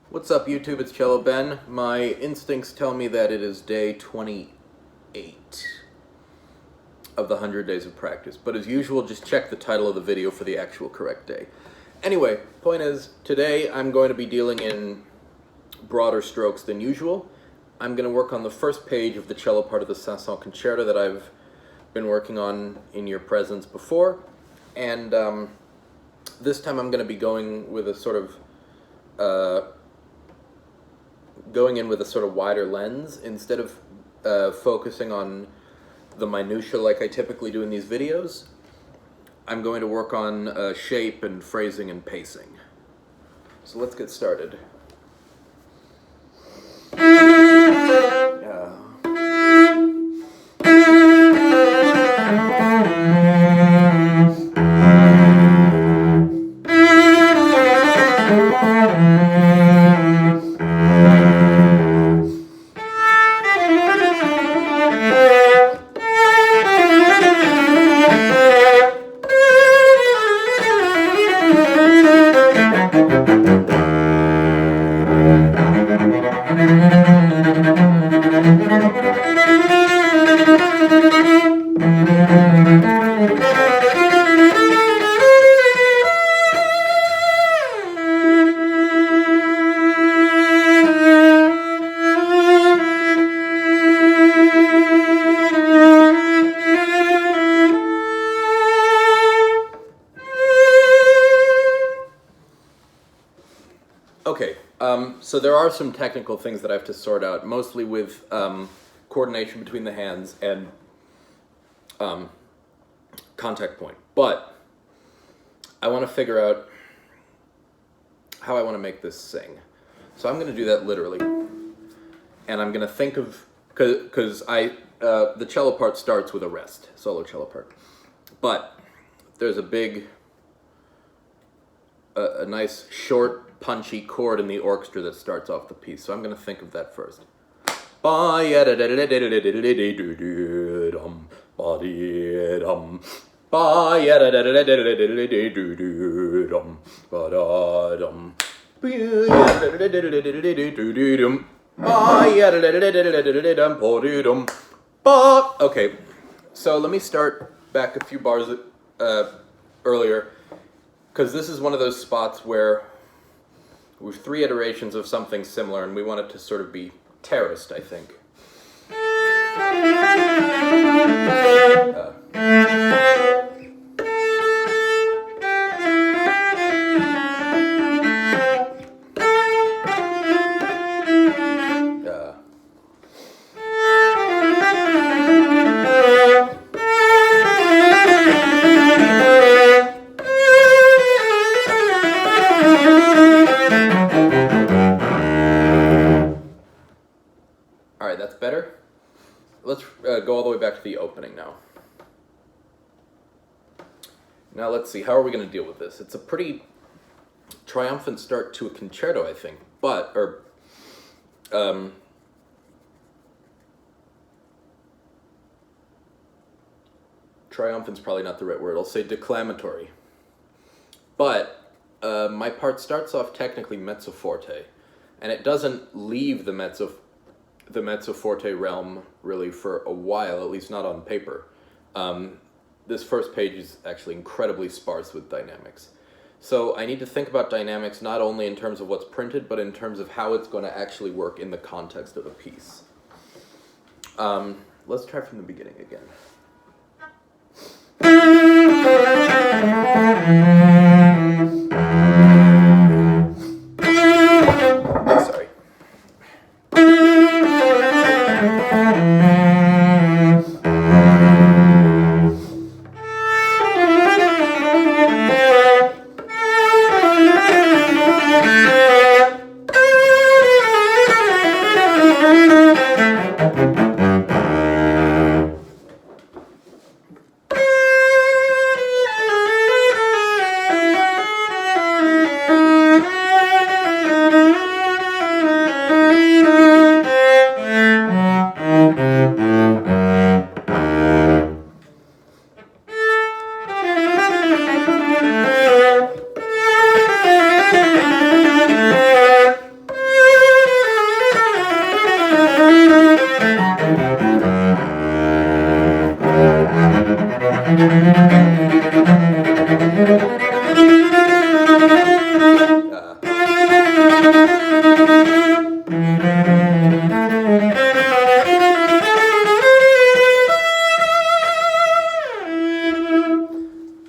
What's up, YouTube? It's Cello Ben. My instincts tell me that it is day 28 of the 100 days of practice, but as usual, just check the title of the video for the actual correct day. Anyway, point is, today I'm going to be dealing in broader strokes than usual. I'm going to work on the first page of the cello part of the Saint-Saëns concerto that I've been working on in your presence before, and this time I'm going to be going with a sort of wider lens instead of focusing on the minutiae like I typically do in these videos. I'm going to work on shape and phrasing and pacing. So let's get started. Okay, so there are some technical things that I have to sort out, mostly with coordination between the hands and contact point. But I want to figure out how I want to make this sing. So I'm going to do that literally. And I'm going to think of, because the cello part starts with a rest, solo cello part. But there's a big, a nice short, punchy chord in the orchestra that starts off the piece. So I'm going to think of that first. Okay, so let me start back a few bars earlier, because this is one of those spots where we've three iterations of something similar, and we want it to sort of be terraced, I think. Alright, that's better. Let's go all the way back to the opening now. Now let's see, how are we going to deal with this? It's a pretty triumphant start to a concerto, I think, triumphant's probably not the right word. I'll say declamatory. But my part starts off technically mezzo forte, and it doesn't leave the mezzo forte realm really for a while, at least not on paper. This first page is actually incredibly sparse with dynamics. So I need to think about dynamics not only in terms of what's printed, but in terms of how it's going to actually work in the context of a piece. Let's try from the beginning again. Sorry.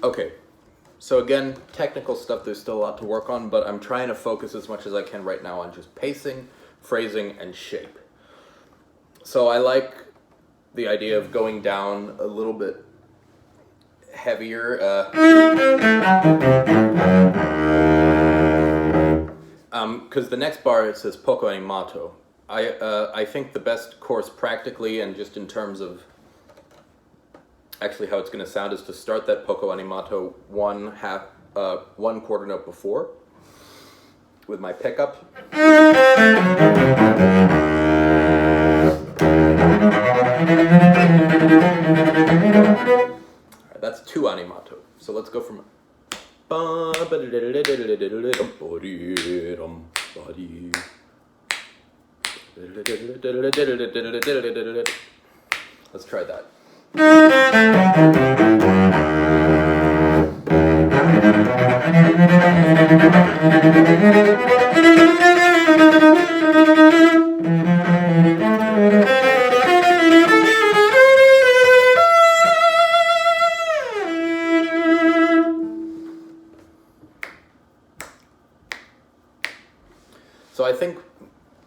Okay, so again, technical stuff, there's still a lot to work on, but I'm trying to focus as much as I can right now on just pacing, phrasing, and shape. So I like the idea of going down a little bit heavier. Because the next bar, it says poco animato. I think the best course practically and just in terms of actually how it's going to sound is to start that poco animato one quarter note before with my pickup. Alright, that's two animato. So let's go from let's try that. So I think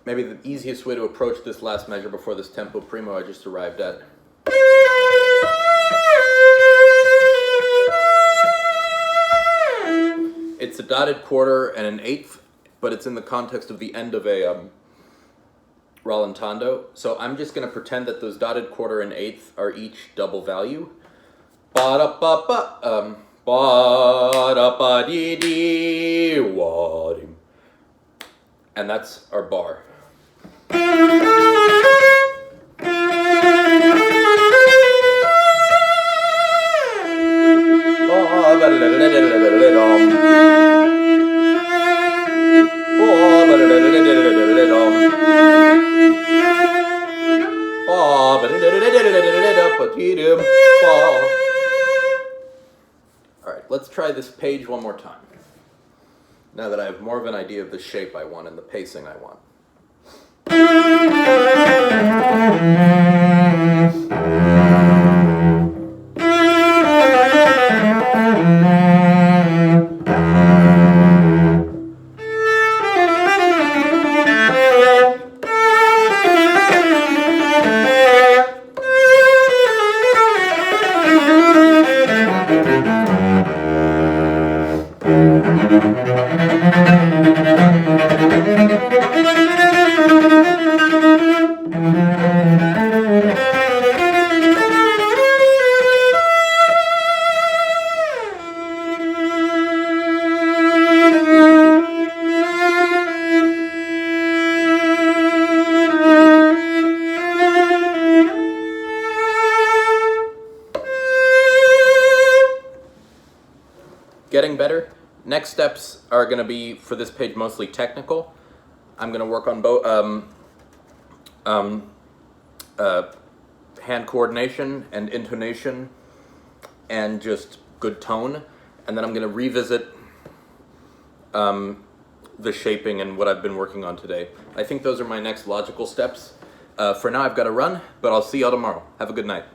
maybe the easiest way to approach this last measure before this tempo primo I just arrived at it's a dotted quarter and an eighth, but it's in the context of the end of a rallentando. So I'm just going to pretend that those dotted quarter and eighth are each double value. Ba-da-ba-ba, ba-da-ba-dee-dee-wa-dim. And that's our bar. Alright, let's try this page one more time. Now that I have more of an idea of the shape I want and the pacing I want. Getting better. Next steps are going to be, for this page, mostly technical. I'm going to work on both hand coordination and intonation and just good tone. And then I'm going to revisit the shaping and what I've been working on today. I think those are my next logical steps. For now, I've got to run, but I'll see y'all tomorrow. Have a good night.